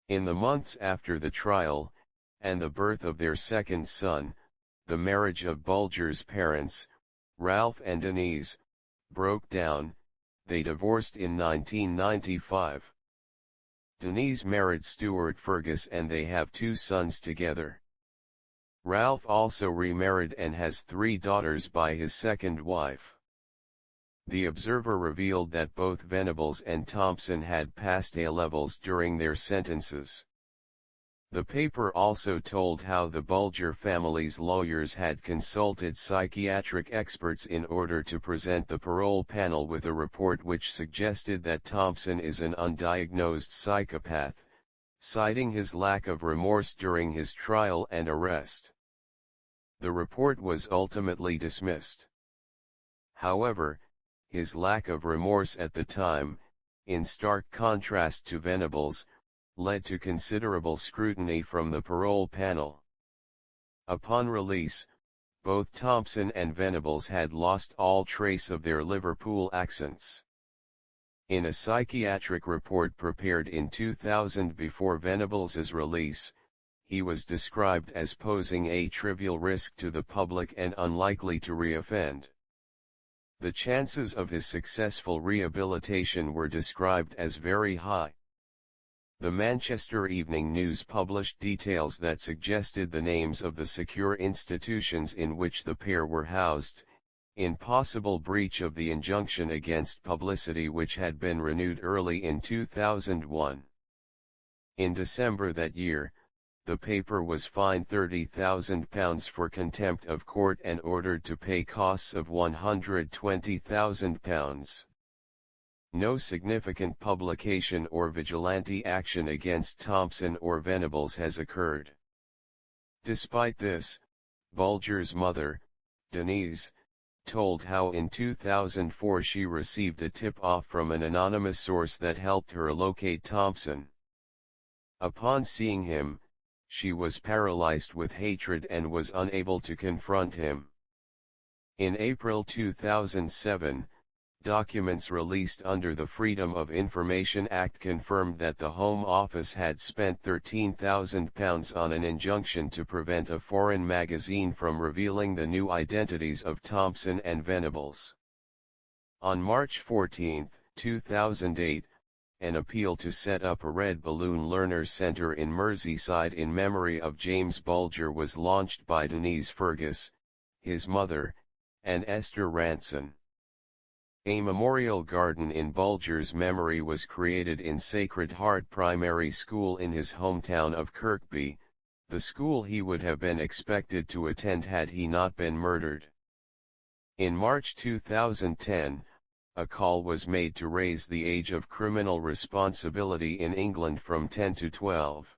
In the months after the trial, and the birth of their second son, the marriage of Bulger's parents, Ralph and Denise, broke down. They divorced in 1995. Denise married Stuart Fergus and they have 2 sons together. Ralph also remarried and has 3 daughters by his second wife. The Observer revealed that both Venables and Thompson had passed A-levels during their sentences. The paper also told how the Bulger family's lawyers had consulted psychiatric experts in order to present the parole panel with a report which suggested that Thompson is an undiagnosed psychopath, citing his lack of remorse during his trial and arrest. The report was ultimately dismissed. However, his lack of remorse at the time, in stark contrast to Venables', led to considerable scrutiny from the parole panel. Upon release, both Thompson and Venables had lost all trace of their Liverpool accents. In a psychiatric report prepared in 2000 before Venables' release, he was described as posing a trivial risk to the public and unlikely to reoffend. The chances of his successful rehabilitation were described as very high. The Manchester Evening News published details that suggested the names of the secure institutions in which the pair were housed, in possible breach of the injunction against publicity which had been renewed early in 2001. In December that year, the paper was fined £30,000 for contempt of court and ordered to pay costs of £120,000. No significant publication or vigilante action against Thompson or Venables has occurred. Despite this, Bulger's mother, Denise, told how in 2004 she received a tip-off from an anonymous source that helped her locate Thompson. Upon seeing him, she was paralyzed with hatred and was unable to confront him. In April 2007, documents released under the Freedom of Information Act confirmed that the Home Office had spent £13,000 on an injunction to prevent a foreign magazine from revealing the new identities of Thompson and Venables. On March 14, 2008, an appeal to set up a Red Balloon Learner Centre in Merseyside in memory of James Bulger was launched by Denise Fergus, his mother, and Esther Ranson. A memorial garden in Bulger's memory was created in Sacred Heart Primary School in his hometown of Kirkby, the school he would have been expected to attend had he not been murdered. In March 2010, a call was made to raise the age of criminal responsibility in England from 10 to 12.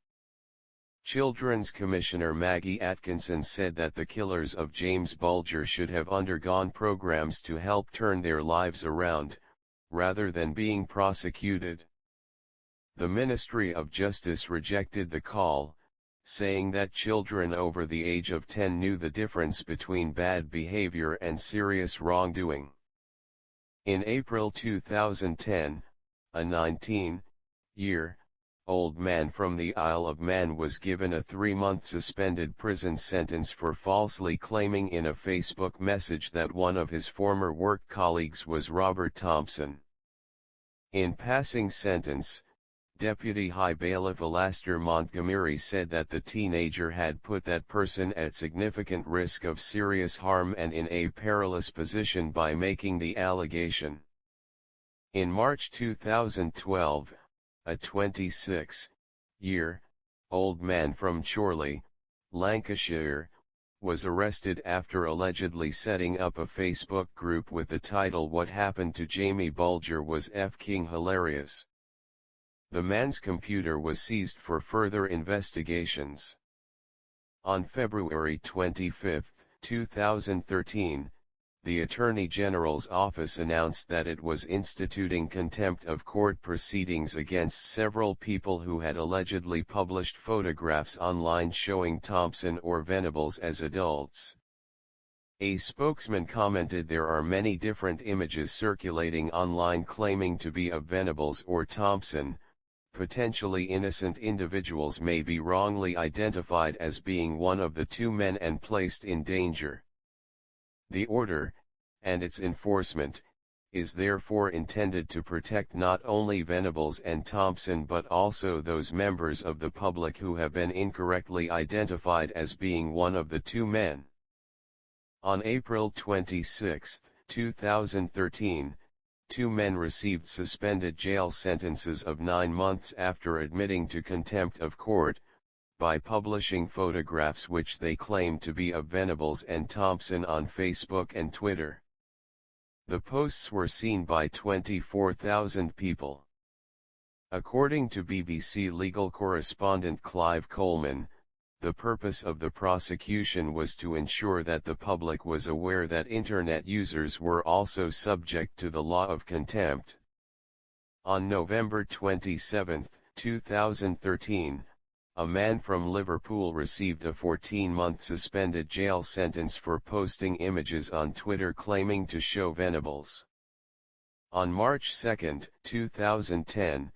Children's Commissioner Maggie Atkinson said that the killers of James Bulger should have undergone programs to help turn their lives around, rather than being prosecuted. The Ministry of Justice rejected the call, saying that children over the age of 10 knew the difference between bad behavior and serious wrongdoing. In April 2010, a 19-year-old man from the Isle of Man was given a 3-month suspended prison sentence for falsely claiming in a Facebook message that one of his former work colleagues was Robert Thompson. In passing sentence, Deputy High Bailiff Alastair Montgomery said that the teenager had put that person at significant risk of serious harm and in a perilous position by making the allegation. In March 2012, a 26-year-old man from Chorley, Lancashire, was arrested after allegedly setting up a Facebook group with the title "What Happened to Jamie Bulger Was F***ing Hilarious." The man's computer was seized for further investigations. On February 25, 2013, the Attorney General's office announced that it was instituting contempt of court proceedings against several people who had allegedly published photographs online showing Thompson or Venables as adults. A spokesman commented, "There are many different images circulating online claiming to be of Venables or Thompson, potentially innocent individuals may be wrongly identified as being one of the two men and placed in danger. The order, and its enforcement, is therefore intended to protect not only Venables and Thompson but also those members of the public who have been incorrectly identified as being one of the two men. On April 26, 2013, two men received suspended jail sentences of 9 months after admitting to contempt of court, by publishing photographs which they claimed to be of Venables and Thompson on Facebook and Twitter. The posts were seen by 24,000 people. According to BBC legal correspondent Clive Coleman, the purpose of the prosecution was to ensure that the public was aware that Internet users were also subject to the law of contempt. On November 27, 2013, a man from Liverpool received a 14-month suspended jail sentence for posting images on Twitter claiming to show Venables. On March 2, 2010,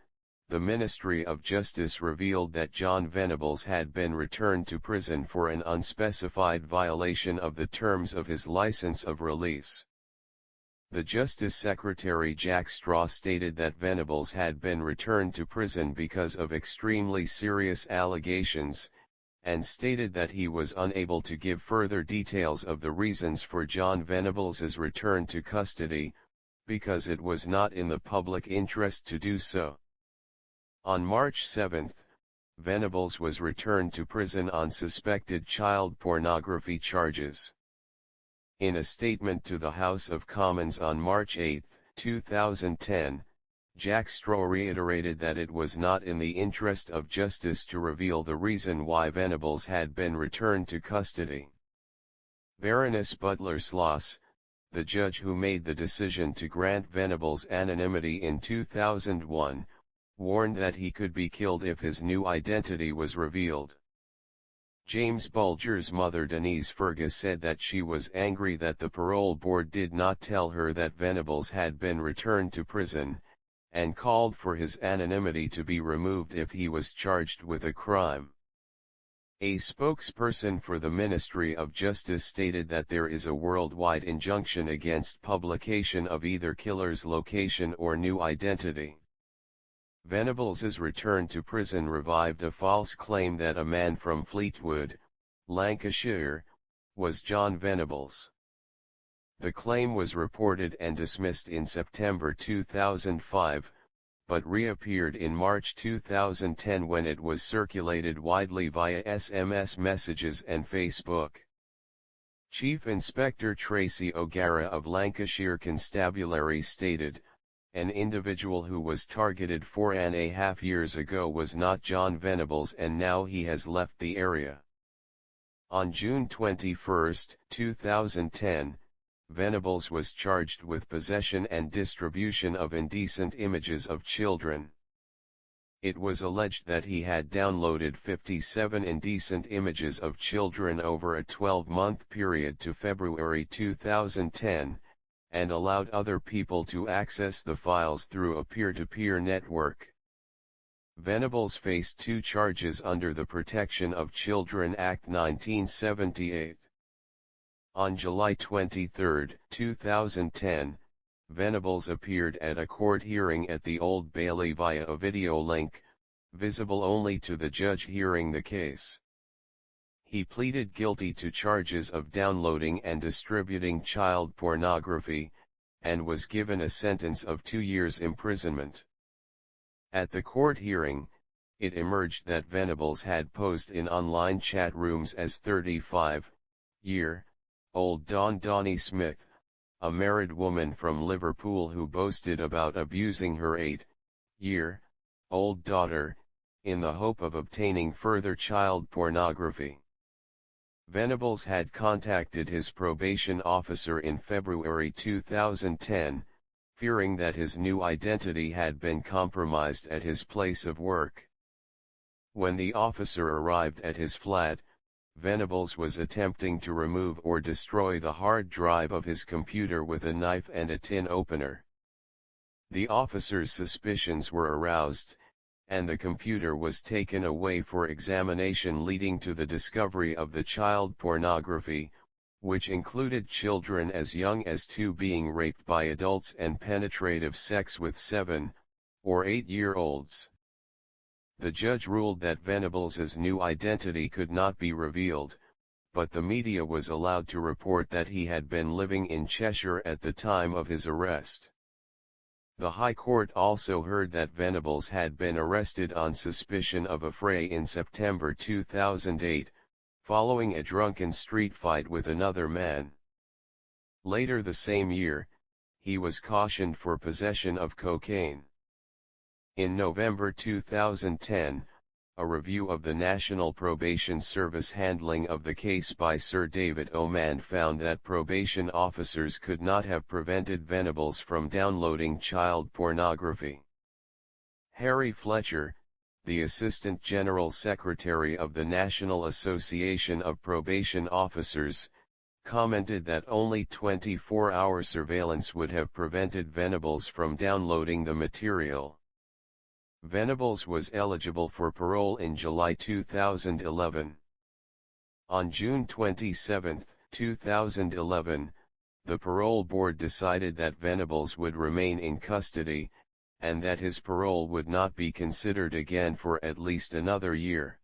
the Ministry of Justice revealed that John Venables had been returned to prison for an unspecified violation of the terms of his license of release. The Justice Secretary Jack Straw stated that Venables had been returned to prison because of extremely serious allegations, and stated that he was unable to give further details of the reasons for John Venables's return to custody, because it was not in the public interest to do so. On March 7, Venables was returned to prison on suspected child pornography charges. In a statement to the House of Commons on March 8, 2010, Jack Straw reiterated that it was not in the interest of justice to reveal the reason why Venables had been returned to custody. Baroness Butler Sloss, the judge who made the decision to grant Venables anonymity in 2001, warned that he could be killed if his new identity was revealed. James Bulger's mother Denise Fergus said that she was angry that the parole board did not tell her that Venables had been returned to prison, and called for his anonymity to be removed if he was charged with a crime. A spokesperson for the Ministry of Justice stated that there is a worldwide injunction against publication of either killer's location or new identity. Venables's return to prison revived a false claim that a man from Fleetwood, Lancashire, was John Venables. The claim was reported and dismissed in September 2005, but reappeared in March 2010 when it was circulated widely via SMS messages and Facebook. Chief Inspector Tracy O'Gara of Lancashire Constabulary stated, "An individual who was targeted 4.5 years ago was not John Venables and now he has left the area." On June 21, 2010, Venables was charged with possession and distribution of indecent images of children. It was alleged that he had downloaded 57 indecent images of children over a 12-month period to February 2010, and allowed other people to access the files through a peer-to-peer network. Venables faced 2 charges under the Protection of Children Act 1978. On July 23, 2010, Venables appeared at a court hearing at the Old Bailey via a video link, visible only to the judge hearing the case. He pleaded guilty to charges of downloading and distributing child pornography, and was given a sentence of 2 years imprisonment. At the court hearing, it emerged that Venables had posed in online chat rooms as 35-year-old Donnie Smith, a married woman from Liverpool who boasted about abusing her 8-year-old daughter, in the hope of obtaining further child pornography. Venables had contacted his probation officer in February 2010, fearing that his new identity had been compromised at his place of work. When the officer arrived at his flat, Venables was attempting to remove or destroy the hard drive of his computer with a knife and a tin opener. The officer's suspicions were aroused, and the computer was taken away for examination, leading to the discovery of the child pornography, which included children as young as 2 being raped by adults and penetrative sex with 7 or 8-year-olds. The judge ruled that Venables' new identity could not be revealed, but the media was allowed to report that he had been living in Cheshire at the time of his arrest. The High Court also heard that Venables had been arrested on suspicion of a fray in September 2008, following a drunken street fight with another man. Later the same year, he was cautioned for possession of cocaine. In November 2010, a review of the National Probation Service handling of the case by Sir David Oman found that probation officers could not have prevented Venables from downloading child pornography. Harry Fletcher, the Assistant General Secretary of the National Association of Probation Officers, commented that only 24-hour surveillance would have prevented Venables from downloading the material. Venables was eligible for parole in July 2011. On June 27, 2011, the parole board decided that Venables would remain in custody, and that his parole would not be considered again for at least another year.